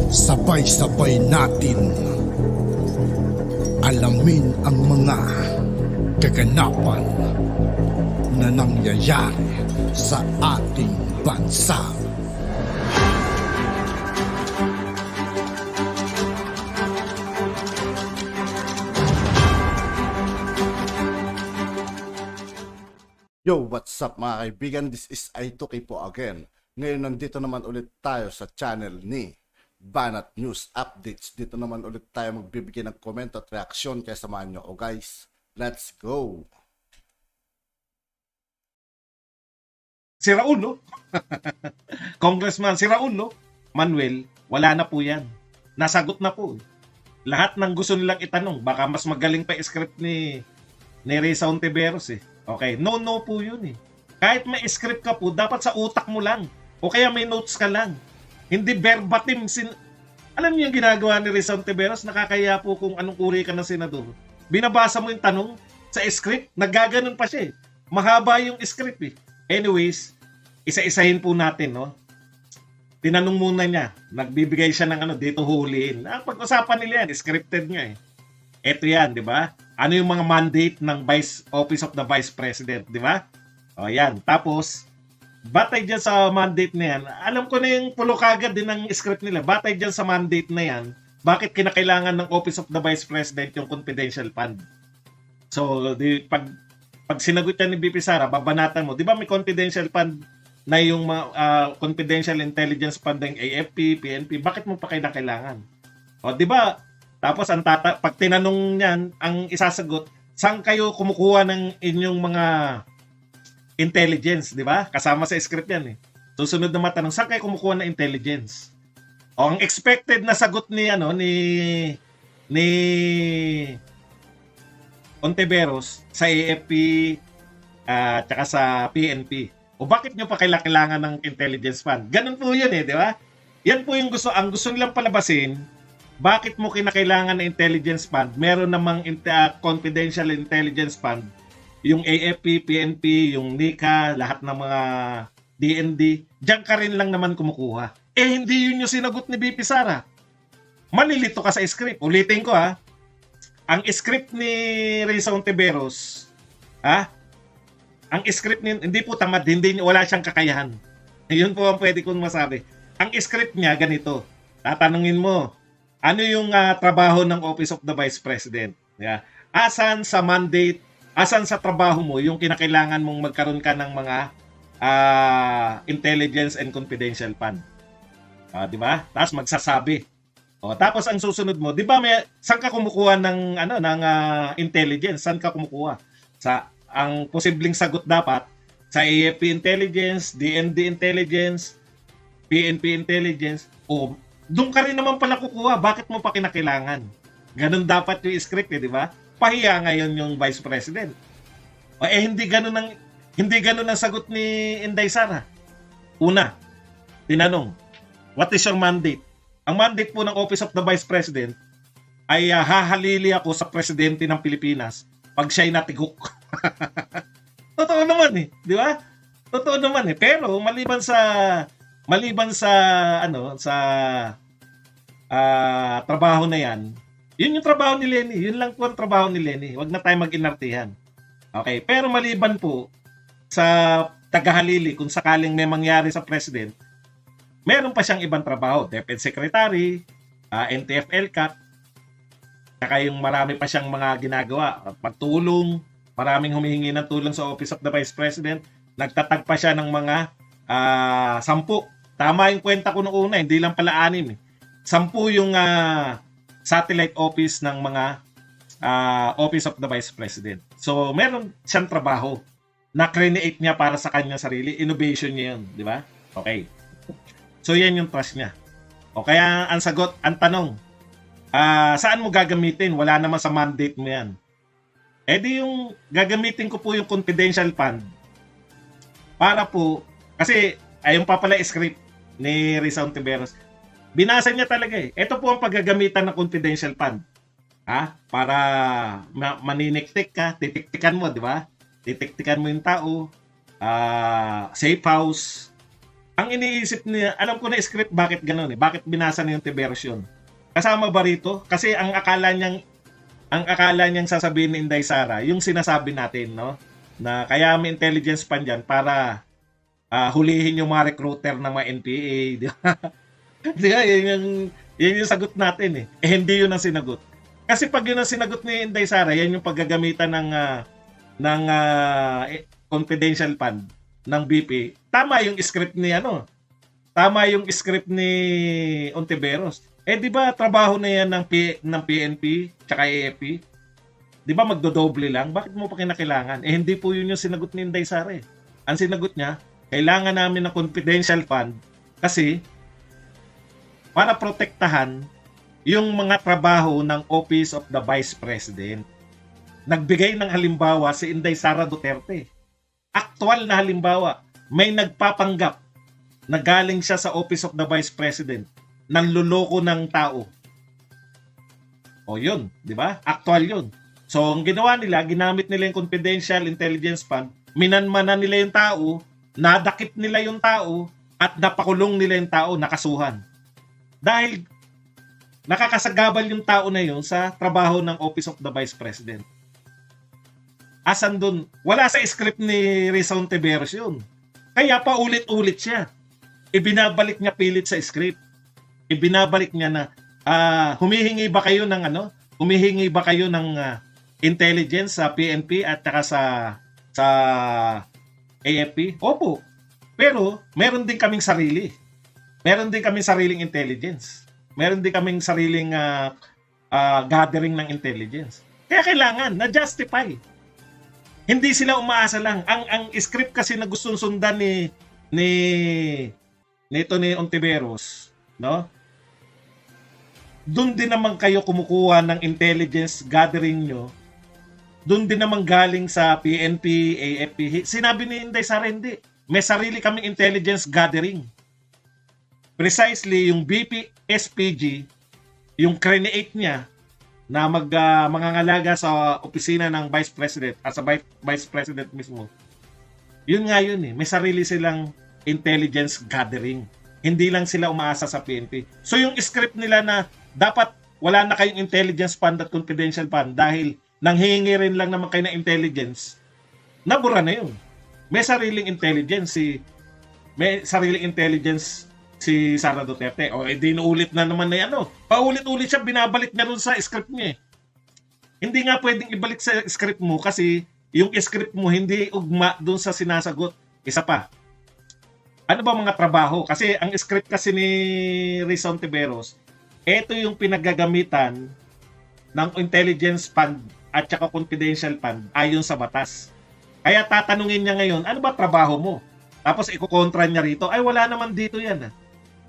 Sabay-sabay natin alamin ang mga kaganapan na nangyayari sa ating bansa. Yo, what's up mga kaibigan? This is I2K po again. Ngayon nandito naman ulit tayo sa channel ni Banat News Updates. Dito naman ulit tayo magbibigay ng komento at reaksyon, kaya samahan nyo. Oh guys, let's go! Si Raul, no? Congressman si Raul, no? Manuel, wala na po yan. Nasagot na po. Lahat ng gusto nilang itanong, baka mas magaling pa script ni Risa Ontiveros eh. Okay, no po yun eh. Kahit may script ka po, dapat sa utak mo lang. O kaya may notes ka lang. Hindi verbatim. Alam niyo yung ginagawa ni Risa Ontiveros? Nakakaya po kung anong uri ka ng senador. Binabasa mo yung tanong sa script, naggaganon pa siya eh. Mahaba yung script eh. Anyways, isa-isahin po natin, no? Tinanong muna niya, nagbibigay siya ng dito huliin. Pag-usapan nila yan, scripted nga eh. Ito yan, di ba? Ano yung mga mandate ng Office of the Vice President, di ba? O yan, tapos, batay dyan sa mandate na yan, alam ko na yung pulo kagad din ng script nila, batay dyan sa mandate na yan, bakit kinakailangan ng Office of the Vice President yung confidential fund? So, pag sinagot yan ni BP Sara, babanatan mo, di ba may confidential fund na yung confidential intelligence fund ng AFP, PNP, bakit mo pa kailangan? O, di ba? Tapos pag tinanong niyan, ang isasagot, saan kayo kumukuha ng inyong mga intelligence, di ba? Kasama sa script yan eh. Susunod na matanong, saan kayo kumukuha ng intelligence? O ang expected na sagot ni ni Ontiveros sa AFP tsaka sa PNP. O bakit nyo pa kailangan ng intelligence fund? Ganun po yun eh, di ba? Yan po yung ang gusto nilang palabasin. Bakit mo kinakailangan ng intelligence fund? Meron namang confidential intelligence fund. Yung AFP, PNP, yung NICA, lahat ng mga DND. Diyan ka rin lang naman kumukuha. Eh, hindi yun yung sinagot ni BP Sara. Manilito ka sa script. Ulitin ko ha. Ang script ni Risa Ontiveros, ang script hindi po tamad, wala siyang kakayahan. Yun po ang pwede kong masabi. Ang script niya ganito. Tatanungin mo, ano yung trabaho ng Office of the Vice President? Yeah. Asan sa mandate, asan sa trabaho mo yung kinakailangan mong magkaroon ka ng mga intelligence and confidential fund? Di ba? Tapos magsasabi. Tapos ang susunod mo, di ba saan ka kumukuha ng intelligence? Saan ka kumukuha? Ang posibleng sagot dapat sa AFP intelligence, DND intelligence, PNP intelligence, doon ka rin naman pala kukuha. Bakit mo pa kinakailangan? Ganun dapat yung script eh, di ba? Pahiya ngayon yung Vice President. Hindi ganun ang sagot ni Inday Sara. Una, tinanong, what is your mandate? Ang mandate po ng Office of the Vice President ay hahalili ako sa presidente ng Pilipinas pag siya'y natigok. Totoo naman eh, di ba? Totoo naman eh. Pero maliban sa trabaho na yan, yun yung trabaho ni Lenny. Yun lang po ang trabaho ni Lenny. Huwag na tayo mag-inartihan. Okay, pero maliban po sa tagahalili, kung sakaling may mangyari sa president, meron pa siyang ibang trabaho. Defense Secretary, NTF-LCAT, saka yung marami pa siyang mga ginagawa. Pagtulong, maraming humihingi ng tulong sa Office of the Vice President. Nagtatag pa siya ng mga 10. Tama yung kwenta ko noong una, hindi lang pala 6 eh. 10 yung satellite office ng mga Office of the Vice President. So, meron siyang trabaho na create niya para sa kanya sarili. Innovation niya yun, di ba? Okay. So, yan yung trust niya. O kaya, ang sagot, ang tanong, saan mo gagamitin? Wala naman sa mandate mo yan. Di yung gagamitin ko po yung confidential fund para po, kasi ayun pa pala script ni Risa Ontiveros. Binasa niya talaga eh. Ito po ang paggagamitan ng confidential fund. Para maniniktik ka, titiktikan mo, di ba? Titiktikan mo yung tao, safe house, Ang iniisip niya, alam ko na script bakit gano'n eh. Bakit binasa niya yung Tiberos yun. Kasama ba rito? Kasi ang akala niyang sasabihin ni Inday Sara, yung sinasabi natin, no? Na kaya may intelligence pan dyan para hulihin yung mga recruiter ng mga NPA. Di ba? Di ba? Yun yung sagot natin eh. Hindi yun ang sinagot. Kasi pag yun ang sinagot ni Inday Sara, yan yung paggagamitan ng confidential fund ng BP. Tama yung script ni Tama yung script ni Ontiveros. Di ba trabaho na yan ng PNP tsaka AFP? Di ba magdodoble lang? Bakit mo pa kinakailangan? Hindi po yun yung sinagot ni Inday Sara eh. Ang sinagot niya, kailangan namin ng confidential fund kasi para protektahan yung mga trabaho ng Office of the Vice President. Nagbigay ng halimbawa si Inday Sara Duterte. Aktual na halimbawa, may nagpapanggap na galing siya sa Office of the Vice President, nanluloko ng tao. O yun, di ba? Aktual yun. So, ang ginawa nila, ginamit nila yung confidential intelligence fund, minanmanan nila yung tao, nadakip nila yung tao, at napakulong nila yung tao, nakasuhan. Dahil nakakasagabal yung tao na yun sa trabaho ng Office of the Vice President. Asan dun? Wala sa script ni Rizal Ontiveros yun. Kaya pa ulit-ulit siya. Ibinabalik niya pilit sa script. Ibinabalik niya na humihingi ba kayo ng intelligence sa PNP at saka sa AFP? Opo. Pero meron din kaming sarili. Meron din kaming sariling intelligence. Meron din kaming sariling gathering ng intelligence. Kaya kailangan na justify. Hindi sila umaasa lang. Ang script kasi na gustong sundan ni Ontiveros, no? Doon din naman kayo kumukuha ng intelligence gathering nyo. Doon din naman galing sa PNP, AFP. Sinabi ni Inday Sara, hindi. May sarili kaming intelligence gathering. Precisely yung BP, SPG, yung create niya na mangangalaga sa opisina ng Vice President at sa Vice President mismo. Yun nga yun eh. May sarili silang intelligence gathering. Hindi lang sila umaasa sa PNP. So yung script nila na dapat wala na kayong intelligence fund at confidential fund dahil nanghihingi rin lang naman kayo ng intelligence, nabura na yun. May sariling intelligence si Sara Duterte. O edi inuulit na naman na yan. Paulit-ulit siya, binabalik na rin sa script niya eh. Hindi nga pwedeng ibalik sa script mo kasi yung script mo hindi ugma dun sa sinasagot. Isa pa. Ano ba mga trabaho? Kasi ang script kasi ni Rizal Ontiveros, ito yung pinaggagamitan ng intelligence fund at saka confidential fund ayon sa batas. Kaya tatanungin niya ngayon, ano ba trabaho mo? Tapos ikukontra niya rito, ay wala naman dito yan.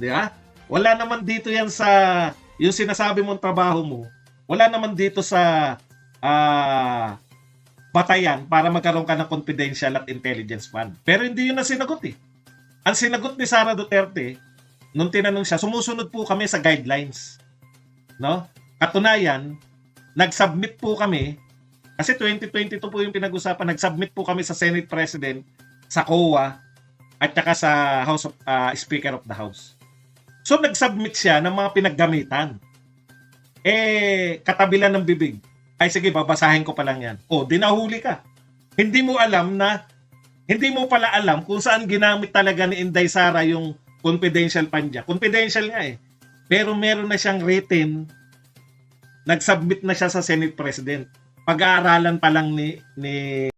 Di ba? Wala naman dito yan sa yung sinasabi mong trabaho mo. Wala naman dito sa batayan para magkaroon ka ng confidential at intelligence fund. Pero hindi yun ang sinagot eh. Ang sinagot ni Sara Duterte, nung tinanong siya, sumusunod po kami sa guidelines. No? Katunayan, nag-submit po kami, kasi 2022 po yung pinag-usapan, nag-submit po kami sa Senate President, sa COA, at saka sa House of, Speaker of the House. So nag-submit siya ng mga pinaggamitan. Katabilan ng bibig. Ay sige, babasahin ko pa lang yan. Dinahuli ka. Hindi mo pala alam kung saan ginamit talaga ni Inday Sara yung confidential fund niya. Confidential nga eh. Pero meron na siyang written, nag-submit na siya sa Senate President. Pag-aaralan pa lang ni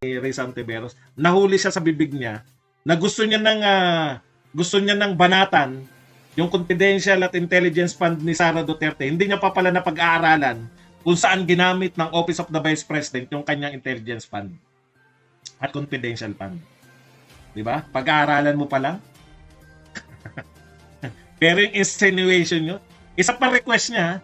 Rizal Ontiveros. Nahuli siya sa bibig niya na gusto niya ng banatan yung confidential at intelligence fund ni Sara Duterte. Hindi niya pa pala na pag-aaralan kung saan ginamit ng Office of the Vice President yung kanyang intelligence fund at confidential fund. Di ba? Pag-aaralan mo pa lang. Pero yung insinuation nyo, isa pa request niya,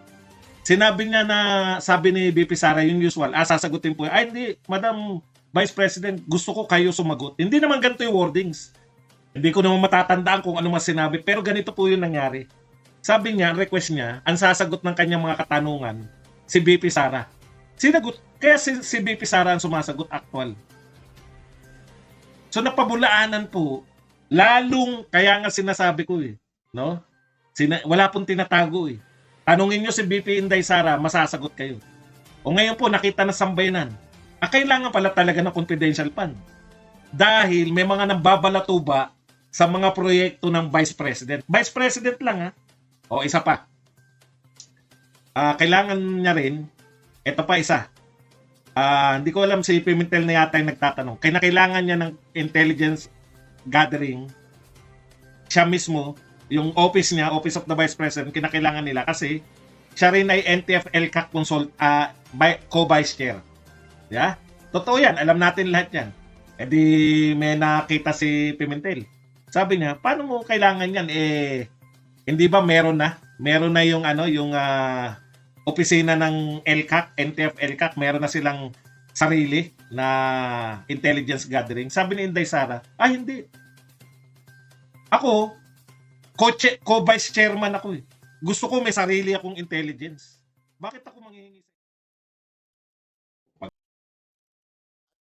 sinabi niya na, sabi ni BP Sara, yung usual, sasagutin po, hindi, Madam Vice President, gusto ko kayo sumagot. Hindi naman ganito yung wordings. Hindi ko naman matatandaan kung ano mas sinabi, pero ganito po yung nangyari. Sabi niya, request niya, ang sasagot ng kanyang mga katanungan, si BP Sara. Sinagot, kaya si BP Sara ang sumasagot actual. So napabulaanan po Lalong, kaya nga sinasabi ko eh, no? Wala pong tinatago eh. Tanungin nyo si BP Inday Sara, masasagot kayo. O ngayon po, nakita na sambayanan. Kailangan pala talaga ng confidential fund. Dahil may mga nambabalatuba sa mga proyekto ng Vice President. Vice President lang ha. O isa pa. Kailangan niya rin, ito pa isa. Hindi ko alam si Pimentel na yata yung nagtatanong. Kailangan niya ng intelligence gathering. Siya mismo, yung office niya, Office of the Vice President, kinakailangan nila kasi siya rin ay NTF-ELCAC co-vice chair. Yeah? Totoo yan. Alam natin lahat yan. E di may nakita si Pimentel. Sabi niya, paano mo kailangan yan? Hindi ba meron na? Meron na yung opisina ng ELCAC, NTF-ELCAC, meron na silang sarili na intelligence gathering. Sabi ni Inday Sara, hindi. Ako, co-vice chairman ako eh. Gusto ko may sarili akong intelligence. Bakit ako manghihingi?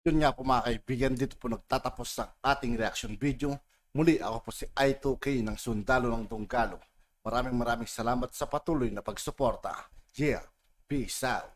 Yun nga po mga kaibigan, dito po nagtatapos ang ating reaction video. Muli ako po si I2K ng Sundalo ng Tunggalo. Maraming salamat sa patuloy na pagsuporta. Yeah, peace out.